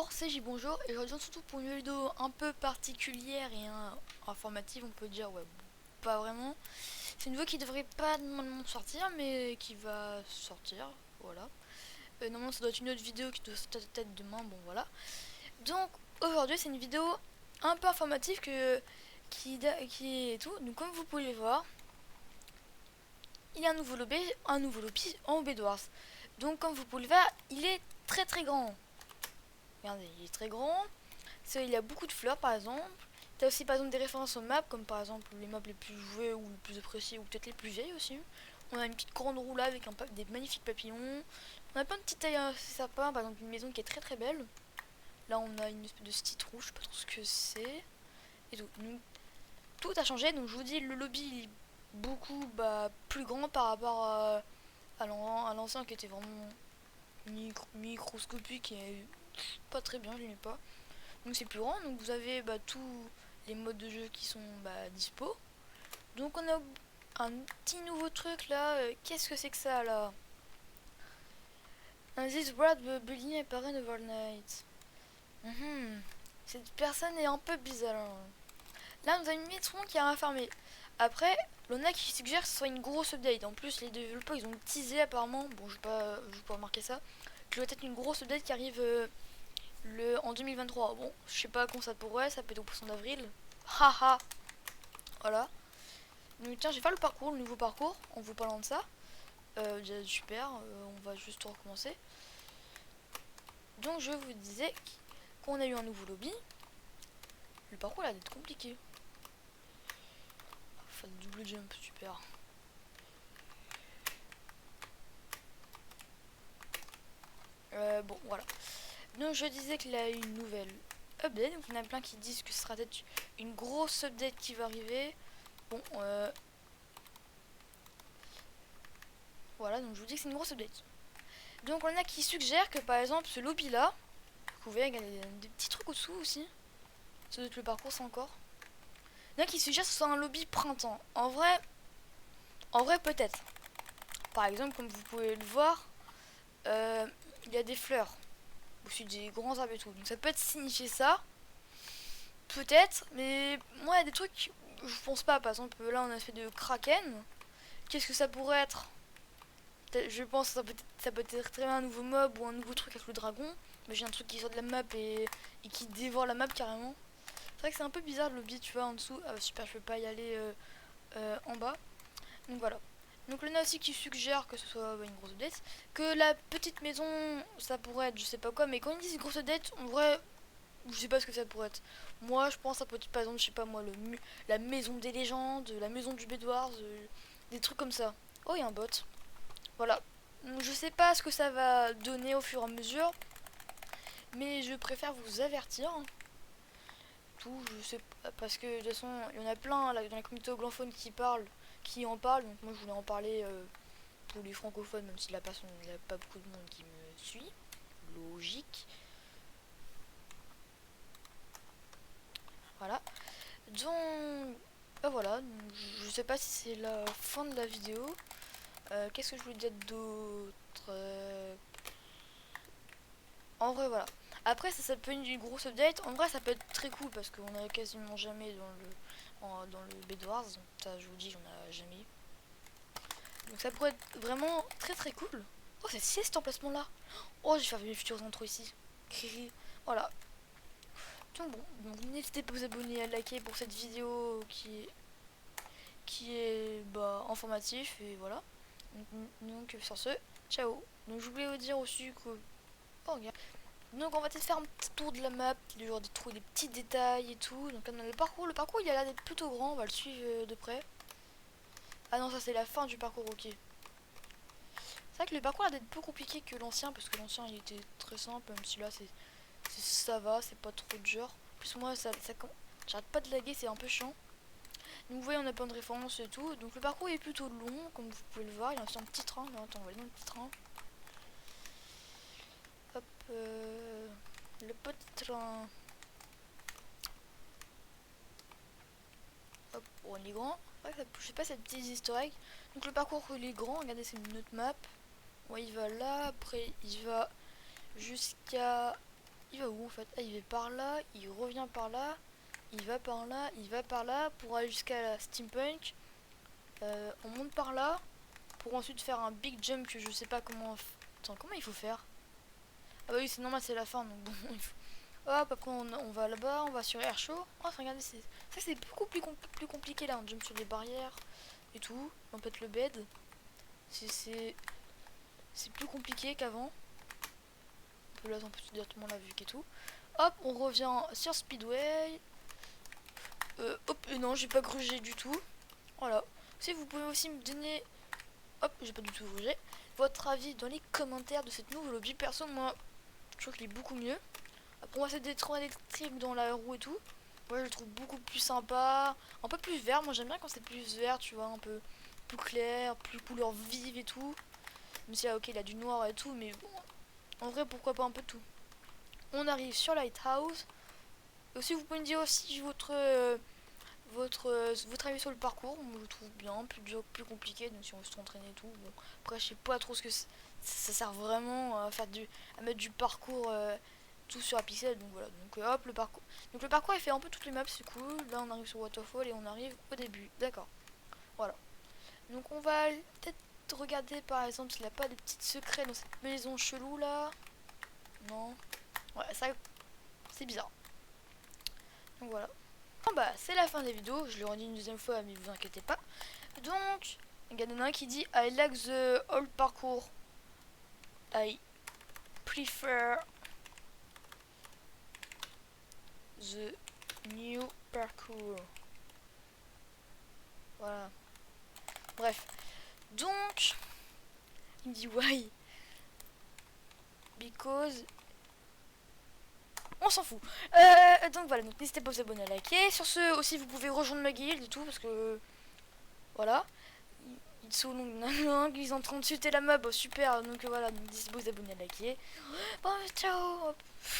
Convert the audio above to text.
Bonjour, c'est J. Bonjour et je reviens surtout pour une vidéo un peu particulière et informative, on peut dire, ouais, pas vraiment. C'est une vidéo qui devrait pas normalement sortir, mais qui va sortir, voilà. Normalement ça doit être une autre vidéo qui doit sortir peut-être demain, bon voilà. Donc aujourd'hui c'est une vidéo un peu informative qui est tout. Donc comme vous pouvez le voir, il y a un nouveau lobby en Bedwars. Donc comme vous pouvez le voir, il est très grand. Regardez, il est très grand. Il y a beaucoup de fleurs par exemple. T'as aussi par exemple des références aux maps, comme par exemple les maps les plus jouées ou les plus appréciées, ou peut-être les plus vieilles aussi. On a une petite grande roue là avec des magnifiques papillons. On a plein de petits tailles assez sympas, par exemple une maison qui est très belle. Là on a une espèce de style rouge, je sais pas trop ce que c'est. Et tout. Donc, tout a changé, donc je vous dis le lobby est beaucoup plus grand par rapport à l'ancien qui était vraiment microscopique et pas très bien, je n'aimais pas. Donc c'est plus grand, donc vous avez tous les modes de jeu qui sont dispo. Donc on a un petit nouveau truc là, qu'est-ce que c'est que ça là? This bright building apparent overnight. Cette personne est un peu bizarre. Là on a une maison qui a fermé. Après, l'on a qui suggère que ce soit une grosse update. En plus les développeurs ils ont teasé apparemment, bon je vais pas remarquer ça, que doit être une grosse update qui arrive en 2023. Bon, je sais pas quand ça pourrait, ça peut être au poisson d'avril. Haha. Voilà. Donc tiens, je vais faire le parcours, le nouveau parcours, en vous parlant de ça. Déjà super, on va juste recommencer. Donc je vous disais qu'on a eu un nouveau lobby. Le parcours a l'air d'être compliqué. Enfin, double jump, super. Bon, voilà. Donc je disais qu'il y a eu une nouvelle update. Donc il y en a plein qui disent que ce sera peut-être une grosse update qui va arriver. Bon, voilà, donc je vous dis que c'est une grosse update. Donc on a qui suggèrent que par exemple ce lobby là, vous pouvez regarder des petits trucs au-dessous aussi. Ça doit être le parcours ça encore. Il y en a qui suggèrent que ce soit un lobby printemps. En vrai peut-être. Par exemple comme vous pouvez le voir, il y a des fleurs. Aussi des grands arbres et tout. Donc ça peut être signifier ça. Peut-être, mais moi il y a des trucs, je pense pas. Par exemple là on a fait de Kraken. Qu'est-ce que ça pourrait être? Je pense que ça peut être très bien un nouveau mob ou un nouveau truc avec le dragon. Mais j'ai un truc qui sort de la map et qui dévore la map carrément. C'est vrai que c'est un peu bizarre le lobby, tu vois, en dessous. Ah super, je peux pas y aller en bas. Donc voilà. Donc le aussi qui suggère que ce soit une grosse update. Que la petite maison, ça pourrait être je sais pas quoi. Mais quand ils disent grosse update, en vrai, je sais pas ce que ça pourrait être. Moi, je pense à peut-être par exemple, je sais pas moi, la maison des légendes, la maison du Bedwars, des trucs comme ça. Oh, il y a un bot. Voilà. Je sais pas ce que ça va donner au fur et à mesure, mais je préfère vous avertir. Tout, je sais pas, parce que de toute façon, il y en a plein là, dans la communauté anglophone qui en parlent, donc moi je voulais en parler pour les francophones, même si là il n'y a pas beaucoup de monde qui me suit. Logique. Voilà. Donc, voilà, je sais pas si c'est la fin de la vidéo. Qu'est-ce que je voulais dire d'autre? En vrai, voilà. Après, ça peut être une grosse update. En vrai, ça peut être très cool parce qu'on a quasiment jamais dans le Bedwars. Ça, je vous dis, j'en ai jamais. Donc, ça pourrait être vraiment très cool. Oh, c'est stylé cet emplacement-là. Oh, j'ai fait mes futurs intros ici. Voilà. Donc, bon, n'hésitez pas à vous abonner, à liker pour cette vidéo qui est informatif. Et voilà. Donc, sur ce, ciao. Donc, je voulais vous dire aussi que. Oh, regarde. Donc on va peut-être faire un petit tour de la map, genre de trouver des petits détails et tout. Donc on a le parcours il a l'air d'être plutôt grand, on va le suivre de près. Ah non, ça c'est la fin du parcours, ok. C'est vrai que le parcours a l'air d'être plus compliqué que l'ancien, parce que l'ancien il était très simple, même si là ça va, c'est pas trop dur. En plus moi j'arrête pas de laguer, c'est un peu chiant. Donc vous voyez on a plein de références et tout. Donc le parcours est plutôt long, comme vous pouvez le voir, il y a aussi un petit train. Non, attends, on va aller dans le petit train. Hop, le petit train. Hop, on est grand. Ouais, je sais pas, cette petite easter egg. Donc le parcours il est grand, regardez c'est une autre map. Ouais, il va là, après il va jusqu'à... Il va où en fait? Ah, il va par là, il revient par là, il va par là, il va par là pour aller jusqu'à la steampunk. On monte par là pour ensuite faire un big jump que je sais pas comment. Attends, comment il faut faire? Ah bah oui, c'est normal, c'est la fin donc bon. Hop, après on va là-bas, on va sur Airshow. Oh, regardez, c'est beaucoup plus compliqué là. On jump sur les barrières et tout. On pète le bed. C'est plus compliqué qu'avant. Là, on peut directement la vue et tout. Hop, on revient sur Speedway. Hop, non, j'ai pas grugé du tout. Voilà. Si vous pouvez aussi me donner, hop, j'ai pas du tout grugé, votre avis dans les commentaires de cette nouvelle lobby. Perso, moi, je trouve qu'il est beaucoup mieux. Après, moi, c'est des trains électriques dans la roue et tout. Moi, je le trouve beaucoup plus sympa. Un peu plus vert. Moi, j'aime bien quand c'est plus vert, tu vois, un peu plus clair, plus couleur vive et tout. Même si là, ok, il a du noir et tout, mais bon, en vrai, pourquoi pas un peu de tout. On arrive sur Lighthouse. Aussi, vous pouvez me dire aussi votre avis sur le parcours. Moi, je le trouve bien, plus dur, plus compliqué, donc si on veut s'entraîner et tout. Bon, après, je sais pas trop ce que ça sert vraiment à mettre du parcours tout sur la pixel. Donc voilà, donc hop, le parcours. Donc le parcours, il fait un peu toutes les maps, c'est cool. Là, on arrive sur Waterfall et on arrive au début. D'accord, voilà. Donc on va peut-être regarder par exemple s'il n'y a pas de petits secrets dans cette maison chelou là. Non. Ouais, ça, c'est bizarre. Donc voilà. Bon bah c'est la fin des vidéos, je l'ai redit une deuxième fois mais vous inquiétez pas. Donc, il y en a un qui dit I like the old parkour. I prefer the new parkour. Voilà. Bref. Donc, il me dit why? Because on s'en fout. Donc voilà, donc n'hésitez pas à vous abonner, à liker. Sur ce, aussi vous pouvez rejoindre ma guilde et tout, parce que voilà. Ils sont ils sont en train de chuter la mob, super. Donc voilà, donc n'hésitez pas à vous abonner, à liker. Bon, ciao.